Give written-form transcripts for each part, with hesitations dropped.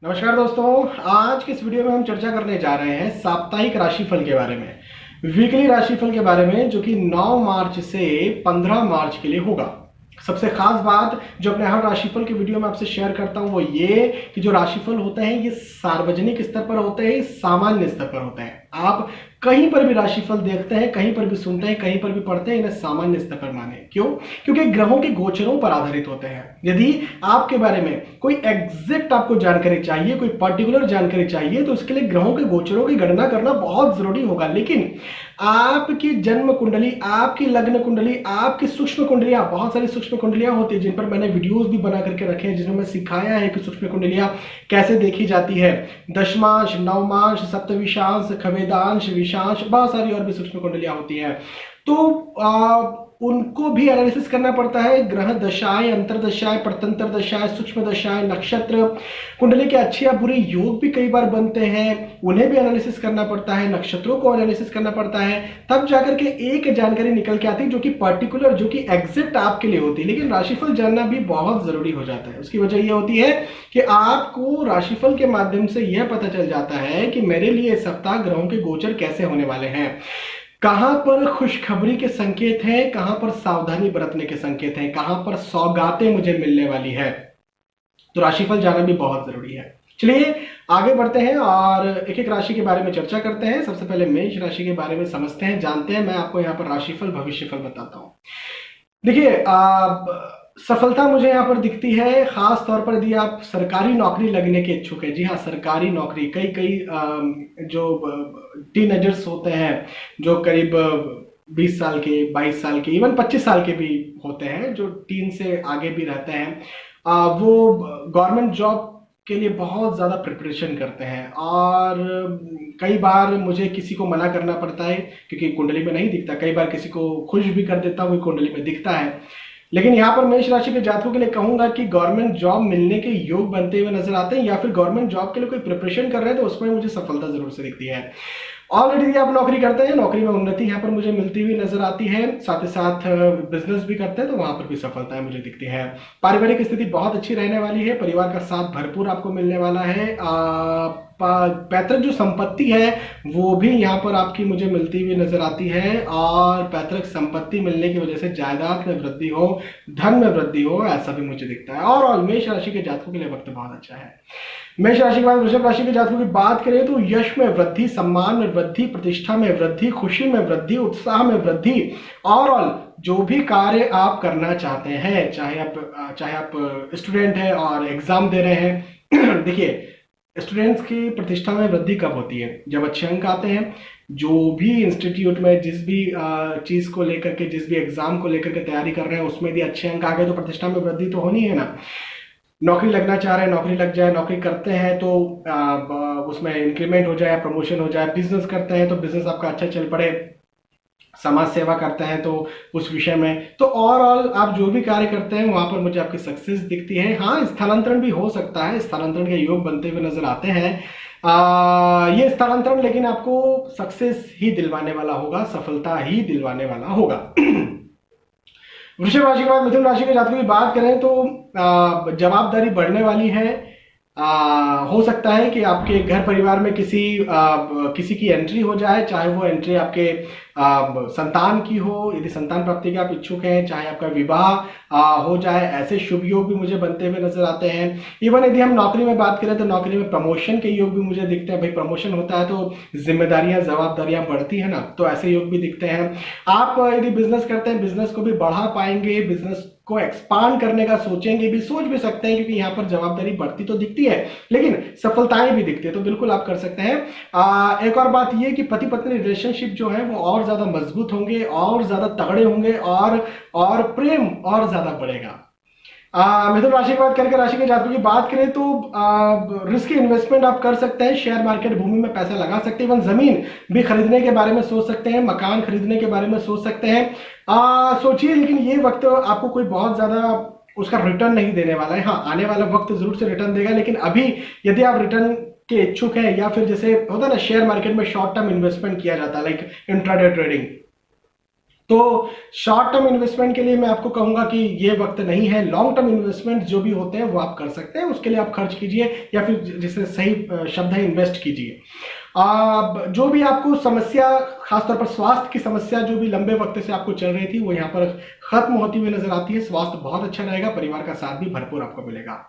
नमस्कार दोस्तों, आज के इस वीडियो में हम चर्चा करने जा रहे हैं साप्ताहिक राशिफल के बारे में, वीकली राशिफल के बारे में, जो कि 9 मार्च से 15 मार्च के लिए होगा। सबसे खास बात जो अपने हर राशिफल के वीडियो में आपसे शेयर करता हूं वो ये कि जो राशिफल होते हैं ये सार्वजनिक स्तर पर होते हैं, सामान्य स्तर पर होते हैं। आप कहीं पर भी राशिफल देखते हैं, कहीं पर भी सुनते हैं, कहीं पर भी पढ़ते हैं, इन्हें सामान्य स्तर पर माने। क्यों? क्योंकि ग्रहों के गोचरों पर आधारित होते हैं। यदि आपके बारे में कोई एग्जैक्ट आपको जानकारी चाहिए, कोई पर्टिकुलर जानकारी चाहिए, तो उसके लिए ग्रहों के गोचरों की गणना करना बहुत जरूरी होगा। लेकिन आपकी जन्म कुंडली, आपकी लग्न कुंडली, आपकी सूक्ष्म कुंडलियां, बहुत सारी सूक्ष्म कुंडलियां होती है जिन पर मैंने वीडियोस भी बना करके रखे हैं, जिसमें मैं सिखाया है कि सूक्ष्म कुंडलियां कैसे देखी जाती है। दशमांश, नवमांश, सप्तविशांश, खवेदांश, विशांश, बहुत सारी और भी सूक्ष्म कुंडलियां होती हैं। तो उनको भी एनालिसिस करना पड़ता है। ग्रह दशाएं, अंतरदशाएं, प्रतंत्र दशाएं, सूक्ष्म दशाएं, नक्षत्र कुंडली के अच्छे या बुरे योग भी कई बार बनते हैं, उन्हें भी एनालिसिस करना पड़ता है, नक्षत्रों को एनालिसिस करना पड़ता है, तब जाकर के एक जानकारी निकल के आती है जो कि पर्टिकुलर, जो कि एग्जैक्ट आपके लिए होती है। लेकिन राशिफल जानना भी बहुत जरूरी हो जाता है। उसकी वजह यह होती है कि आपको राशिफल के माध्यम से यह पता चल जाता है कि मेरे लिए इस सप्ताह ग्रहों के गोचर कैसे होने वाले हैं, कहां पर खुशखबरी के संकेत हैं, कहां पर सावधानी बरतने के संकेत हैं, कहां पर सौगातें मुझे मिलने वाली है। तो राशिफल जाना भी बहुत जरूरी है। चलिए आगे बढ़ते हैं और एक एक राशि के बारे में चर्चा करते हैं। सबसे पहले मेष राशि के बारे में समझते हैं, जानते हैं। मैं आपको यहाँ पर राशिफल, भविष्यफल बताता हूं। देखिए, सफलता मुझे यहाँ पर दिखती है, खास तौर पर यदि आप सरकारी नौकरी लगने के इच्छुक है। जी हाँ, सरकारी नौकरी। कई जो टीनेजर्स होते हैं, जो करीब 20 साल के, 22 साल के, इवन 25 साल के भी होते हैं, जो टीन से आगे भी रहते हैं, वो गवर्नमेंट जॉब के लिए बहुत ज़्यादा प्रिपरेशन करते हैं। और कई बार मुझे किसी को मना करना पड़ता है क्योंकि कुंडली में नहीं दिखता। कई बार किसी को खुश भी कर देता हूँ, कुंडली में दिखता है। लेकिन यहाँ पर मेष राशि के जातकों के लिए कहूंगा कि गवर्नमेंट जॉब मिलने के योग बनते हुए नजर आते हैं, या फिर गवर्नमेंट जॉब के लिए कोई प्रिपरेशन कर रहे हैं तो उसमें मुझे सफलता जरूर से दिखती है। ऑलरेडी आप नौकरी करते हैं, नौकरी में उन्नति यहाँ पर मुझे मिलती हुई नजर आती है। साथ ही साथ बिजनेस भी करते हैं तो वहां पर भी सफलताएं मुझे दिखती है। पारिवारिक स्थिति बहुत अच्छी रहने वाली है, परिवार का साथ भरपूर आपको मिलने वाला है। पैतृक जो संपत्ति है वो भी यहाँ पर आपकी मुझे मिलती हुई नजर आती है, और पैतृक संपत्ति मिलने की वजह से जायदाद में वृद्धि हो, धन में वृद्धि हो, ऐसा भी मुझे दिखता है। और मेष राशि के जातकों के लिए वक्त बहुत अच्छा है। मेष राशि के बाद वृषभ राशि के जातकों की बात करें तो यश में वृद्धि, सम्मान में वृद्धि, प्रतिष्ठा में वृद्धि, खुशी में वृद्धि, उत्साह में वृद्धि। और जो भी कार्य आप करना चाहते हैं, चाहे आप स्टूडेंट हैं और एग्जाम दे रहे हैं देखिए, स्टूडेंट्स की प्रतिष्ठा में वृद्धि कब होती है? जब अच्छे अंक आते हैं। जो भी इंस्टीट्यूट में जिस भी चीज को लेकर के, जिस भी एग्जाम को लेकर के तैयारी कर रहे हैं, उसमें यदि अच्छे अंक आ गए तो प्रतिष्ठा में वृद्धि तो होनी है ना। नौकरी लगना चाह रहे हैं, नौकरी लग जाए, नौकरी करते हैं तो उसमें इंक्रीमेंट हो जाए, प्रमोशन हो जाए। बिजनेस करते हैं तो बिजनेस आपका अच्छा चल पड़े, समाज सेवा करते हैं तो उस विषय में, तो ओवरऑल आप जो भी कार्य करते हैं वहां पर मुझे आपकी सक्सेस दिखती है। हाँ, स्थानांतरण भी हो सकता है, स्थानांतरण के योग बनते हुए नजर आते हैं। ये स्थानांतरण लेकिन आपको सक्सेस ही दिलवाने वाला होगा, सफलता ही दिलवाने वाला होगा। वृषभ राशि के बाद मिथुन राशि के जातकों की बात करें तो जवाबदारी बढ़ने वाली है। हो सकता है कि आपके घर परिवार में किसी की एंट्री हो जाए, चाहे वो एंट्री आपके संतान की हो, यदि संतान प्राप्ति के आप इच्छुक हैं, चाहे आपका विवाह हो जाए, ऐसे शुभ योग भी मुझे बनते हुए नजर आते हैं। इवन यदि हम नौकरी में बात करें तो नौकरी में प्रमोशन के योग भी मुझे दिखते हैं। भाई, प्रमोशन होता है तो जिम्मेदारियां, जवाबदारियां बढ़ती है ना, तो ऐसे योग भी दिखते हैं। आप यदि बिजनेस करते हैं, बिजनेस को भी बढ़ा पाएंगे, बिजनेस को एक्सपांड करने का सोचेंगे भी, सोच भी सकते हैं, क्योंकि यहाँ पर जवाबदारी बढ़ती तो दिखती है लेकिन सफलताएं भी दिखती है, तो बिल्कुल आप कर सकते हैं। एक और बात यह कि पति पत्नी रिलेशनशिप जो है वो और ज्यादा मजबूत होंगे, और ज्यादा तगड़े होंगे, और प्रेम और ज्यादा बढ़ेगा। मिथुन राशि के बाद कर्क राशि के जातकों की बात करें तो रिस्क इन्वेस्टमेंट आप कर सकते हैं, शेयर मार्केट, भूमि में पैसा लगा सकते हैं, इवन जमीन भी खरीदने के बारे में सोच सकते हैं, मकान खरीदने के बारे में सोच सकते हैं। सोचिए, लेकिन ये वक्त आपको कोई बहुत ज्यादा उसका रिटर्न नहीं देने वाला है। हाँ, आने वाला वक्त जरूर से रिटर्न देगा, लेकिन अभी यदि आप रिटर्न के इच्छुक हैं, या फिर जैसे होता है ना शेयर मार्केट में शॉर्ट टर्म इन्वेस्टमेंट किया जाता है, लाइक इंट्राडे ट्रेडिंग, तो शॉर्ट टर्म इन्वेस्टमेंट के लिए मैं आपको कहूंगा कि ये वक्त नहीं है। लॉन्ग टर्म इन्वेस्टमेंट जो भी होते हैं वो आप कर सकते हैं, उसके लिए आप खर्च कीजिए या फिर जिसे सही शब्द है इन्वेस्ट कीजिए। जो भी आपको समस्या, खासतौर पर स्वास्थ्य की समस्या जो भी लंबे वक्त से आपको चल रही थी, वो यहाँ पर खत्म होती हुई नजर आती है। स्वास्थ्य बहुत अच्छा रहेगा, परिवार का साथ भी भरपूर आपको मिलेगा।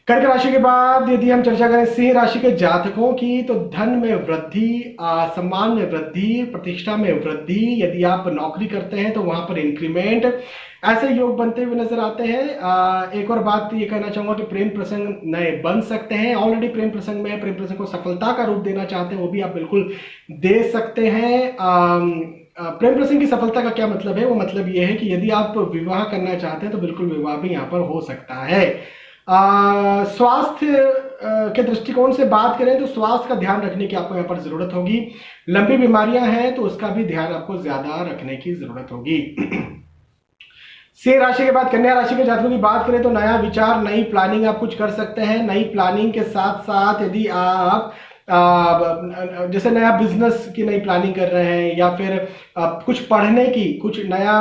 कर्क राशि के बाद यदि हम चर्चा करें सिंह राशि के जातकों की, तो धन में वृद्धि, सम्मान में वृद्धि, प्रतिष्ठा में वृद्धि। यदि आप नौकरी करते हैं तो वहां पर इंक्रीमेंट, ऐसे योग बनते हुए नजर आते हैं। एक और बात ये कहना चाहूंगा कि प्रेम प्रसंग नए बन सकते हैं। ऑलरेडी प्रेम प्रसंग में, प्रेम प्रसंग को सफलता का रूप देना चाहते हैं, वो भी आप बिल्कुल दे सकते हैं। प्रेम प्रसंग की सफलता का क्या मतलब है? वो मतलब ये है कि यदि आप विवाह करना चाहते हैं तो बिल्कुल विवाह भी यहाँ पर हो सकता है। स्वास्थ्य के दृष्टिकोण से बात करें तो स्वास्थ्य का ध्यान रखने की आपको यहाँ पर जरूरत होगी। लंबी बीमारियां हैं तो उसका भी ध्यान आपको ज्यादा रखने की जरूरत होगी। सिंह राशि के बाद कन्या राशि के जातकों की बात करें तो नया विचार, नई प्लानिंग आप कुछ कर सकते हैं। नई प्लानिंग के साथ साथ यदि आप जैसे नया बिजनेस की नई प्लानिंग कर रहे हैं या फिर कुछ पढ़ने की, कुछ नया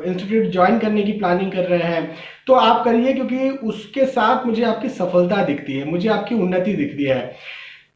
इंस्टीट्यूट ज्वाइन करने की प्लानिंग कर रहे हैं, तो आप करिए, क्योंकि उसके साथ मुझे आपकी सफलता दिखती है, मुझे आपकी उन्नति दिखती है।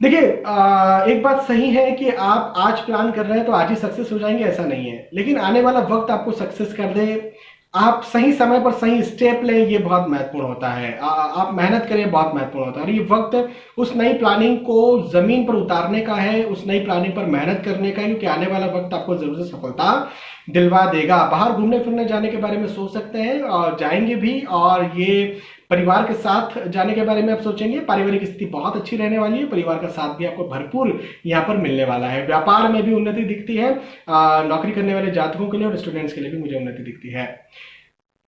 देखिए, एक बात सही है कि आप आज प्लान कर रहे हैं तो आज ही सक्सेस हो जाएंगे, ऐसा नहीं है। लेकिन आने वाला वक्त आपको सक्सेस कर दे, आप सही समय पर सही स्टेप लें, ये बहुत महत्वपूर्ण होता है। आप मेहनत करें, बहुत महत्वपूर्ण होता है। और ये वक्त उस नई प्लानिंग को जमीन पर उतारने का है, उस नई प्लानिंग पर मेहनत करने का है, क्योंकि आने वाला वक्त आपको जरूर से सफलता दिलवा देगा। बाहर घूमने फिरने जाने के बारे में सोच सकते हैं और जाएंगे भी, और ये परिवार के साथ जाने के बारे में आप सोचेंगे। पारिवारिक स्थिति बहुत अच्छी रहने वाली है, परिवार का साथ भी आपको भरपूर यहाँ पर मिलने वाला है। व्यापार में भी उन्नति दिखती है। नौकरी करने वाले जातकों के लिए और स्टूडेंट्स के लिए भी मुझे उन्नति दिखती है।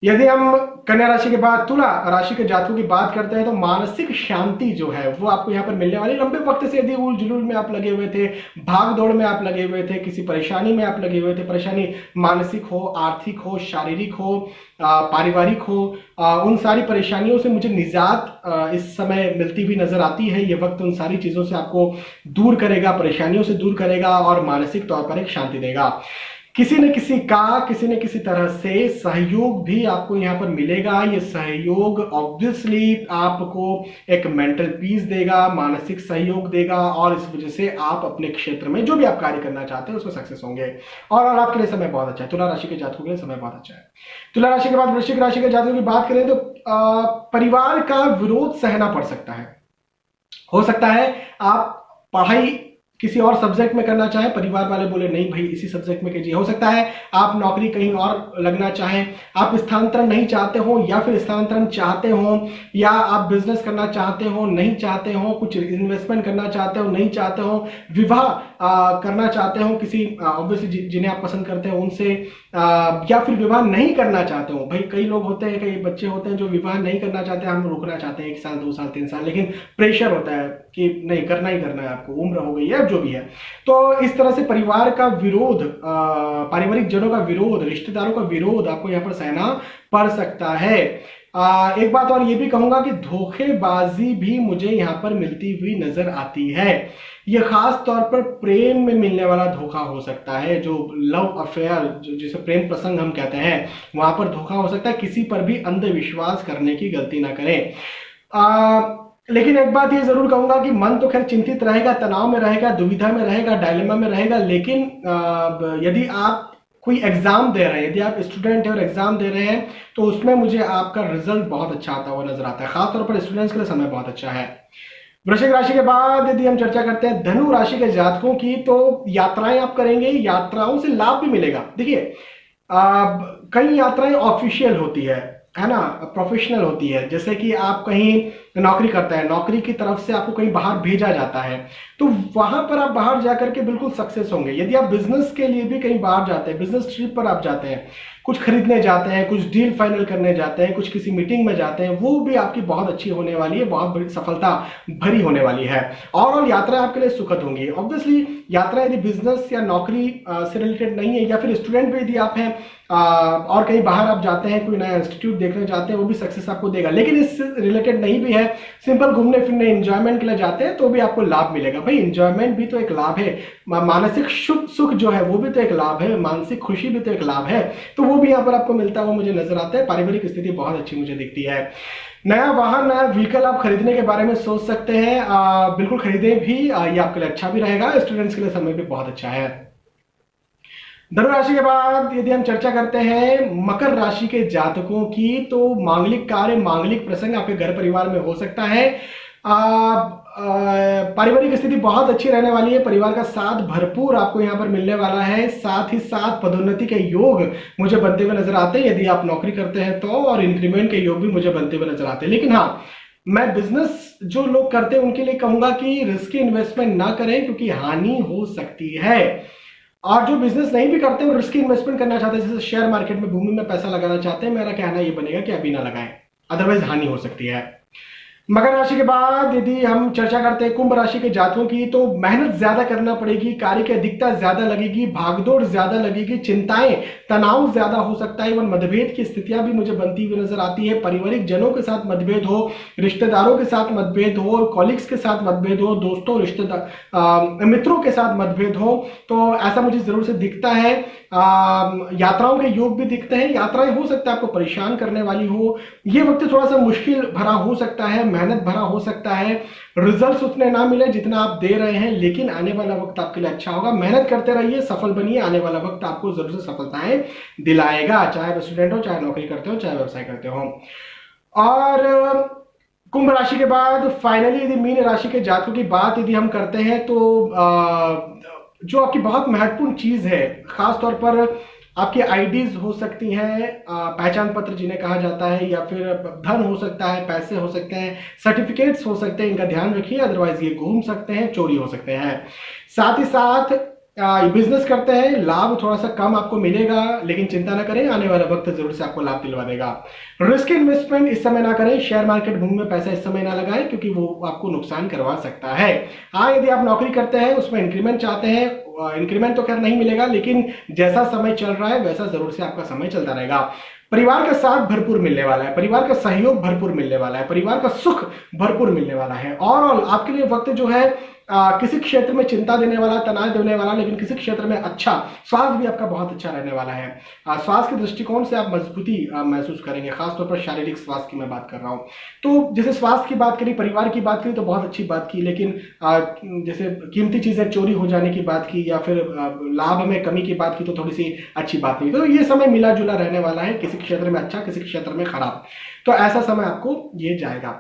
यदि हम कन्या राशि के बाद तुला राशि के जातकों की बात करते हैं तो मानसिक शांति जो है वो आपको यहाँ पर मिलने वाली। लंबे वक्त से यदि उल जुलूल में आप लगे हुए थे, भाग दौड़ में आप लगे हुए थे, किसी परेशानी में आप लगे हुए थे, परेशानी मानसिक हो, आर्थिक हो, शारीरिक हो, पारिवारिक हो, उन सारी परेशानियों से मुझे निजात इस समय मिलती हुई नजर आती है। ये वक्त उन सारी चीजों से आपको दूर करेगा, परेशानियों से दूर करेगा और मानसिक तौर पर एक शांति देगा। किसी न किसी तरह से सहयोग भी आपको यहाँ पर मिलेगा। ये सहयोग ऑब्वियसली आपको एक मेंटल पीस देगा, मानसिक सहयोग देगा, और इस वजह से आप अपने क्षेत्र में जो भी आप कार्य करना चाहते हैं उसमें सक्सेस होंगे। और आपके लिए समय बहुत अच्छा है। तुला राशि के जातकों के लिए समय बहुत अच्छा है। तुला राशि के बाद वृश्चिक राशि के जातकों की बात करें तो परिवार का विरोध सहना पड़ सकता है। हो सकता है आप पढ़ाई किसी और सब्जेक्ट में करना चाहे, परिवार वाले बोले नहीं भाई इसी सब्जेक्ट में कीजिए। हो सकता है आप नौकरी कहीं और लगना चाहें, आप स्थानांतरण नहीं चाहते हो या फिर स्थानांतरण चाहते हो, या आप बिजनेस करना चाहते हो नहीं चाहते हो, कुछ इन्वेस्टमेंट करना चाहते हो नहीं चाहते हो, विवाह करना चाहते हो किसी ऑब्वियसली जिन्हें आप पसंद करते हो उनसे, या फिर विवाह नहीं करना चाहते हो। भाई कई लोग होते हैं, कई बच्चे होते हैं जो विवाह नहीं करना चाहते, हम रुकना चाहते हैं 1 साल 2 साल 3 साल, लेकिन प्रेशर होता है कि नहीं करना ही करना है, आपको उम्र हो गई है जो भी है। तो इस तरह से परिवार का विरोध, पारिवारिक जनों का विरोध, रिश्तेदारों का विरोध आपको यहाँ पर सहना पड़ सकता है। एक बात और ये भी कहूंगा कि धोखेबाजी भी मुझे यहाँ पर मिलती हुई नजर आती है। ये खास तौर पर प्रेम में मिलने वाला धोखा हो सकता है, जो लव अफेयर, जिसे प्रेम प्रसंग हम कहते हैं, वहां पर धोखा हो सकता है। किसी पर भी अंधविश्वास करने की गलती ना करें। लेकिन एक बात ये जरूर कहूंगा कि मन तो खैर चिंतित रहेगा, तनाव में रहेगा, दुविधा में रहेगा, डायलेमा में रहेगा। लेकिन यदि आप कोई एग्जाम दे रहे हैं, यदि आप स्टूडेंट हैं और एग्जाम दे रहे हैं, तो उसमें मुझे आपका रिजल्ट बहुत अच्छा आता हुआ नजर आता है। खासतौर पर स्टूडेंट्स के लिए समय बहुत अच्छा है। वृश्चिक राशि के बाद यदि हम चर्चा करते हैं धनु राशि के जातकों की, तो यात्राएं आप करेंगे, यात्राओं से लाभ भी मिलेगा। देखिए, कई यात्राएं ऑफिशियल होती है ना, प्रोफेशनल होती है। जैसे कि आप कहीं नौकरी करते हैं, नौकरी की तरफ से आपको कहीं बाहर भेजा जाता है, तो वहां पर आप बाहर जाकर के बिल्कुल सक्सेस होंगे। यदि आप बिजनेस के लिए भी कहीं बाहर जाते हैं, बिजनेस ट्रिप पर आप जाते हैं, कुछ खरीदने जाते हैं, कुछ डील फाइनल करने जाते हैं, कुछ किसी मीटिंग में जाते हैं, वो भी आपकी बहुत अच्छी होने वाली है, बहुत बड़ी सफलता भरी होने वाली है। और यात्रा आपके लिए सुखद होंगी। ऑब्वियसली यात्रा यदि बिजनेस या नौकरी से रिलेटेड नहीं है, या फिर स्टूडेंट भी यदि आप हैं और कहीं बाहर आप जाते हैं, कोई नया इंस्टीट्यूट देखने जाते हैं, वो भी सक्सेस आपको देगा। लेकिन इससे रिलेटेड नहीं भी है है, सिंपल घूमने फिरने एंजॉयमेंट के लिए जाते हैं तो भी आपको लाभ मिलेगा। भाई एंजॉयमेंट भी तो एक लाभ है, मानसिक सुख जो है वो भी तो एक लाभ है, मानसिक खुशी भी तो एक लाभ है, तो वो भी यहाँ पर आपको मिलता हुआ मुझे नजर आता है। पारिवारिक स्थिति बहुत अच्छी मुझे दिखती है। नया वाहन, नया व्हीकल आप खरीदने के बारे में सोच सकते हैं, बिल्कुल खरीदें भी, ये आपके लिए अच्छा भी रहेगा। स्टूडेंट्स के लिए समय भी बहुत अच्छा है। धनु राशि के बाद यदि हम चर्चा करते हैं मकर राशि के जातकों की, तो मांगलिक कार्य, मांगलिक प्रसंग आपके घर परिवार में हो सकता है। पारिवारिक स्थिति बहुत अच्छी रहने वाली है, परिवार का साथ भरपूर आपको यहाँ पर मिलने वाला है। साथ ही साथ पदोन्नति के योग मुझे बनते हुए नजर आते हैं यदि आप नौकरी करते हैं तो, और इंक्रीमेंट के योग भी मुझे बनते हुए नजर आते हैं। लेकिन हाँ, मैं बिजनेस जो लोग करते हैं उनके लिए कहूंगा कि रिस्की इन्वेस्टमेंट ना करें क्योंकि हानि हो सकती है। और जो बिजनेस नहीं भी करते हैं रिस्की इन्वेस्टमेंट करना चाहते हैं, जैसे शेयर मार्केट में, भूमि में पैसा लगाना चाहते हैं, मेरा कहना ये बनेगा कि अभी ना लगाएं, अदरवाइज हानि हो सकती है। मकर राशि के बाद यदि हम चर्चा करते हैं कुंभ राशि के जातकों की, तो मेहनत ज्यादा करना पड़ेगी, कार्य की अधिकता ज्यादा लगेगी, भागदौड़ ज्यादा लगेगी, चिंताएं, तनाव ज्यादा हो सकता है। एवं मतभेद की स्थितियां भी मुझे बनती हुई नजर आती है। पारिवारिक जनों के साथ मतभेद हो, रिश्तेदारों के साथ मतभेद हो, कॉलिग्स के साथ मतभेद हो, दोस्तों रिश्तेदार मित्रों के साथ मतभेद हो, तो ऐसा मुझे जरूर से दिखता है। यात्राओं के योग भी दिखते हैं, यात्राएं हो सकता है आपको परेशान करने वाली हो, ये वक्त थोड़ा सा मुश्किल भरा हो सकता है, मेहनत भरा हो सकता है, रिजल्ट्स उतने ना मिले जितना आप दे रहे हैं, लेकिन आने वाला वक्त आपके लिए अच्छा होगा। मेहनत करते रहिए, सफल बनिए, आने वाला वक्त आपको जरूर से सफलताएं दिलाएगा, चाहे आप स्टूडेंट हो, चाहे नौकरी करते हो, चाहे व्यवसाय करते हो। और कुंभ राशि के बाद फाइनली यदि मीन राशि के जातकों की बात यदि हम करते हैं, तो जो आपकी बहुत महत्वपूर्ण चीज है, खास तौर पर आपकी आईडीज हो सकती हैं, पहचान पत्र जिन्हें कहा जाता है, या फिर धन हो सकता है, पैसे हो सकते हैं, सर्टिफिकेट्स हो सकते हैं, इनका ध्यान रखिए, अदरवाइज ये घूम सकते हैं, चोरी हो सकते हैं। साथ ही साथ बिजनेस करते हैं, लाभ थोड़ा सा कम आपको मिलेगा, लेकिन चिंता ना करें, आने वाला वक्त जरूर से आपको लाभ दिलवा देगा। रिस्क इन्वेस्टमेंट इस समय ना करें, शेयर मार्केट भूमि में पैसा इस समय ना लगाएं क्योंकि वो आपको नुकसान करवा सकता है। हाँ, यदि आप नौकरी करते हैं, उसमें इंक्रीमेंट चाहते हैं, इंक्रीमेंट तो खैर नहीं मिलेगा, लेकिन जैसा समय चल रहा है वैसा जरूर से आपका समय चलता रहेगा। परिवार का साथ भरपूर मिलने वाला है, परिवार का सहयोग भरपूर मिलने वाला है, परिवार का सुख भरपूर मिलने वाला है। ओवरऑल आपके लिए वक्त जो है किसी क्षेत्र में चिंता देने वाला, तनाव देने वाला, लेकिन किसी क्षेत्र में अच्छा, स्वास्थ्य भी आपका बहुत अच्छा रहने वाला है। स्वास्थ्य के दृष्टिकोण से आप मजबूती महसूस करेंगे, खासतौर पर शारीरिक स्वास्थ्य की मैं बात कर रहा हूँ। तो जैसे स्वास्थ्य की बात करी, परिवार की बात करी तो बहुत अच्छी बात की, लेकिन जैसे कीमती चीजें चोरी हो जाने की बात की, या फिर लाभ में कमी की बात की, तो थोड़ी सी अच्छी बात नहीं। तो ये समय मिला जुला रहने वाला है, किसी क्षेत्र में अच्छा, किसी क्षेत्र में खराब, तो ऐसा समय आपको ये जाएगा।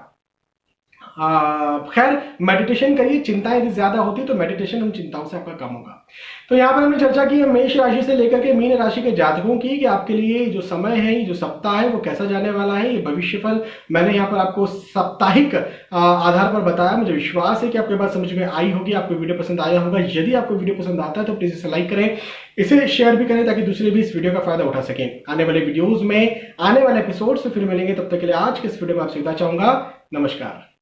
खैर मेडिटेशन करिए, चिंताएं यदि ज्यादा होती तो मेडिटेशन उन चिंताओं से आपका कम होगा। तो यहाँ पर हमने चर्चा की है मेष राशि से लेकर के मीन राशि के जातकों की, कि आपके लिए जो समय है, ये जो सप्ताह है वो कैसा जाने वाला है। ये भविष्यफल मैंने यहाँ पर आपको साप्ताहिक आधार पर बताया। मुझे विश्वास है कि आपके बात समझ में आई होगी, आपको वीडियो पसंद आया होगा। यदि आपको वीडियो पसंद आता है तो प्लीज इसे लाइक करें, इसे शेयर भी करें ताकि दूसरे भी इस वीडियो का फायदा उठा सकें। आने वाले वीडियोज में, आने वाले एपिसोड से फिर मिलेंगे, तब तक के लिए आज के इस वीडियो में आपसे विदा चाहूंगा। नमस्कार।